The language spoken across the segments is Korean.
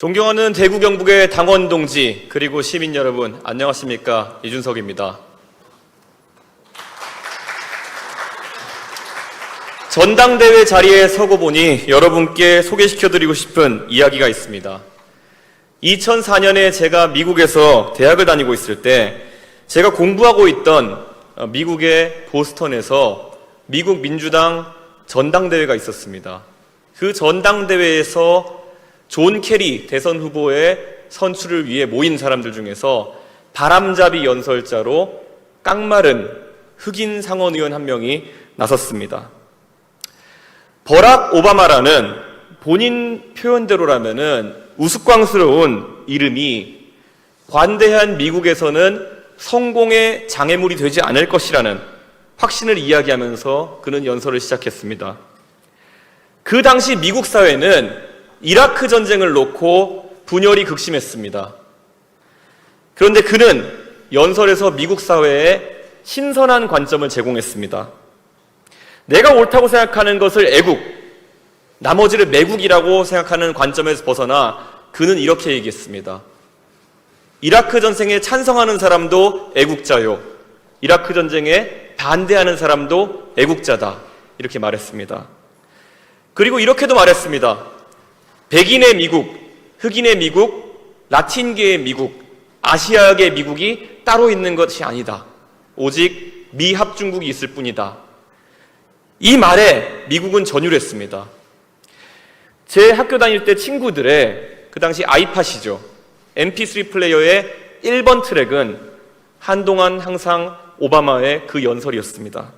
존경하는 대구 경북의 당원 동지 그리고 시민 여러분, 안녕하십니까? 이준석입니다. 전당대회 자리에 서고 보니 여러분께 소개시켜드리고 싶은 이야기가 있습니다. 2004년에 제가 미국에서 대학을 다니고 있을 때 제가 공부하고 있던 미국의 보스턴에서 미국 민주당 전당대회가 있었습니다. 그 전당대회에서 존 케리 대선 후보의 선출을 위해 모인 사람들 중에서 바람잡이 연설자로 깡마른 흑인 상원 의원 한 명이 나섰습니다. 버락 오바마라는 본인 표현대로라면은 우스꽝스러운 이름이 관대한 미국에서는 성공의 장애물이 되지 않을 것이라는 확신을 이야기하면서 그는 연설을 시작했습니다. 그 당시 미국 사회는 이라크 전쟁을 놓고 분열이 극심했습니다. 그런데 그는 연설에서 미국 사회에 신선한 관점을 제공했습니다. 내가 옳다고 생각하는 것을 애국, 나머지를 매국이라고 생각하는 관점에서 벗어나 그는 이렇게 얘기했습니다. 이라크 전쟁에 찬성하는 사람도 애국자요, 이라크 전쟁에 반대하는 사람도 애국자다, 이렇게 말했습니다. 그리고 이렇게도 말했습니다. 백인의 미국, 흑인의 미국, 라틴계의 미국, 아시아계 미국이 따로 있는 것이 아니다. 오직 미합중국이 있을 뿐이다. 이 말에 미국은 전율했습니다. 제 학교 다닐 때 친구들의 그 당시 아이팟이죠. MP3 플레이어의 1번 트랙은 한동안 항상 오바마의 그 연설이었습니다.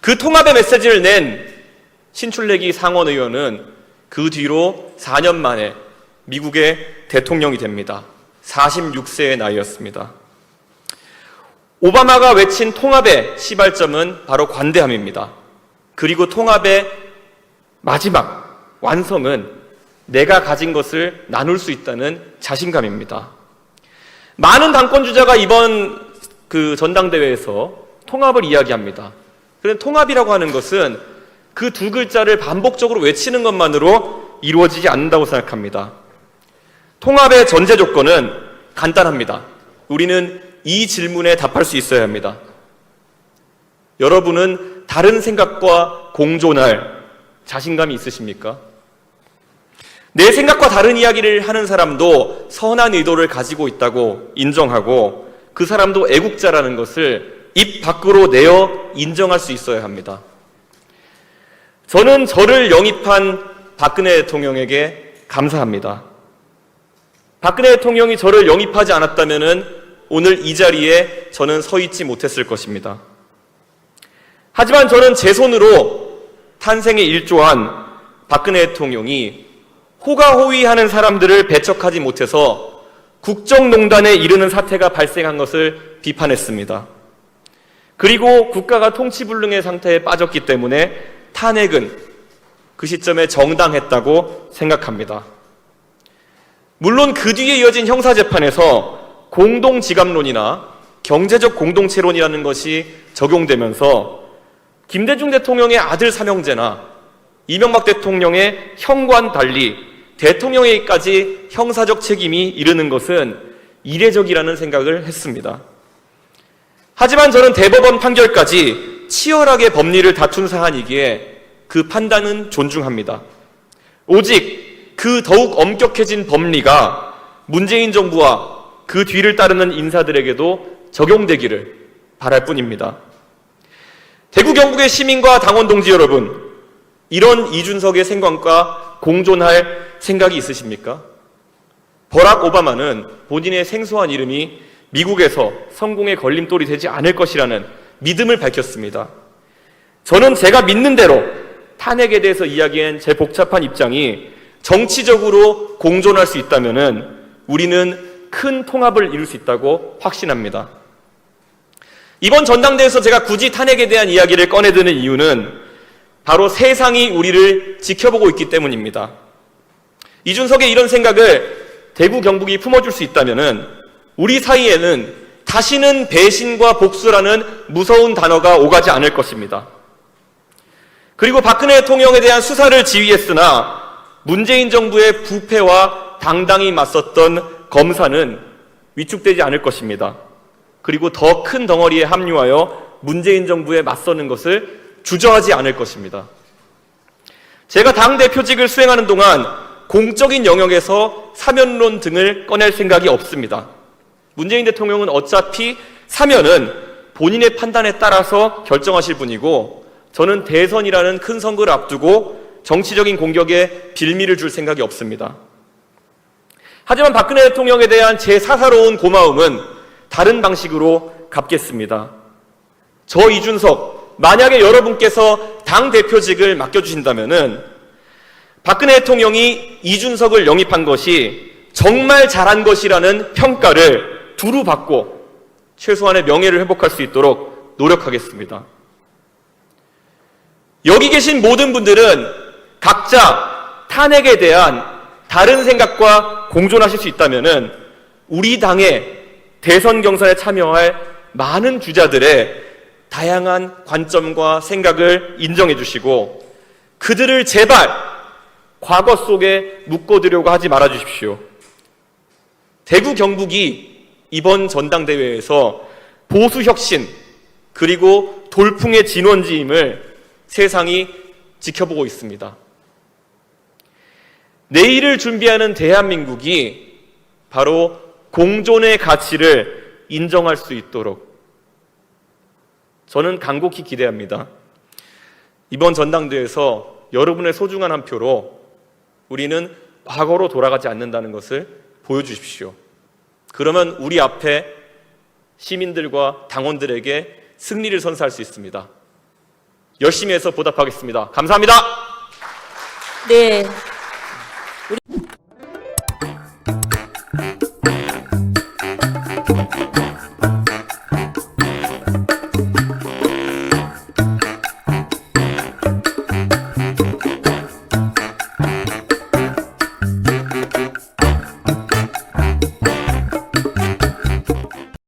그 통합의 메시지를 낸 신출내기 상원 의원은 그 뒤로 4년 만에 미국의 대통령이 됩니다. 46세의 나이였습니다. 오바마가 외친 통합의 시발점은 바로 관대함입니다. 그리고 통합의 마지막 완성은 내가 가진 것을 나눌 수 있다는 자신감입니다. 많은 당권주자가 이번 그 전당대회에서 통합을 이야기합니다. 그런데 통합이라고 하는 것은 그 두 글자를 반복적으로 외치는 것만으로 이루어지지 않는다고 생각합니다. 통합의 전제 조건은 간단합니다. 우리는 이 질문에 답할 수 있어야 합니다. 여러분은 다른 생각과 공존할 자신감이 있으십니까? 내 생각과 다른 이야기를 하는 사람도 선한 의도를 가지고 있다고 인정하고 그 사람도 애국자라는 것을 입 밖으로 내어 인정할 수 있어야 합니다. 저는 저를 영입한 박근혜 대통령에게 감사합니다. 박근혜 대통령이 저를 영입하지 않았다면 오늘 이 자리에 저는 서 있지 못했을 것입니다. 하지만 저는 제 손으로 탄생에 일조한 박근혜 대통령이 호가호위하는 사람들을 배척하지 못해서 국정농단에 이르는 사태가 발생한 것을 비판했습니다. 그리고 국가가 통치불능의 상태에 빠졌기 때문에 탄핵은 그 시점에 정당했다고 생각합니다. 물론 그 뒤에 이어진 형사재판에서 공동지감론이나 경제적 공동체론이라는 것이 적용되면서 김대중 대통령의 아들 삼형제나 이명박 대통령의 형과는 달리 대통령에게까지 형사적 책임이 이르는 것은 이례적이라는 생각을 했습니다. 하지만 저는 대법원 판결까지 치열하게 법리를 다툰 사안이기에 그 판단은 존중합니다. 오직 그 더욱 엄격해진 법리가 문재인 정부와 그 뒤를 따르는 인사들에게도 적용되기를 바랄 뿐입니다. 대구 경북의 시민과 당원 동지 여러분, 이런 이준석의 생각과 공존할 생각이 있으십니까? 버락 오바마는 본인의 생소한 이름이 미국에서 성공의 걸림돌이 되지 않을 것이라는 믿음을 밝혔습니다. 저는 제가 믿는 대로 탄핵에 대해서 이야기한 제 복잡한 입장이 정치적으로 공존할 수 있다면 우리는 큰 통합을 이룰 수 있다고 확신합니다. 이번 전당대회에서 제가 굳이 탄핵에 대한 이야기를 꺼내드는 이유는 바로 세상이 우리를 지켜보고 있기 때문입니다. 이준석의 이런 생각을 대구 경북이 품어줄 수 있다면 우리 사이에는 다시는 배신과 복수라는 무서운 단어가 오가지 않을 것입니다. 그리고 박근혜 대통령에 대한 수사를 지휘했으나 문재인 정부의 부패와 당당히 맞섰던 검사는 위축되지 않을 것입니다. 그리고 더 큰 덩어리에 합류하여 문재인 정부에 맞서는 것을 주저하지 않을 것입니다. 제가 당대표직을 수행하는 동안 공적인 영역에서 사면론 등을 꺼낼 생각이 없습니다. 문재인 대통령은 어차피 사면은 본인의 판단에 따라서 결정하실 분이고, 저는 대선이라는 큰 선거를 앞두고 정치적인 공격에 빌미를 줄 생각이 없습니다. 하지만 박근혜 대통령에 대한 제 사사로운 고마움은 다른 방식으로 갚겠습니다. 저 이준석, 만약에 여러분께서 당대표직을 맡겨주신다면은 박근혜 대통령이 이준석을 영입한 것이 정말 잘한 것이라는 평가를 두루 받고 최소한의 명예를 회복할 수 있도록 노력하겠습니다. 여기 계신 모든 분들은 각자 탄핵에 대한 다른 생각과 공존하실 수 있다면은 우리 당의 대선 경선에 참여할 많은 주자들의 다양한 관점과 생각을 인정해 주시고 그들을 제발 과거 속에 묶어두려고 하지 말아 주십시오. 대구 경북이 이번 전당대회에서 보수혁신 그리고 돌풍의 진원지임을 세상이 지켜보고 있습니다. 내일을 준비하는 대한민국이 바로 공존의 가치를 인정할 수 있도록 저는 간곡히 기대합니다. 이번 전당대회에서 여러분의 소중한 한 표로 우리는 과거로 돌아가지 않는다는 것을 보여주십시오. 그러면 우리 앞에 시민들과 당원들에게 승리를 선사할 수 있습니다. 열심히 해서 보답하겠습니다. 감사합니다. 네.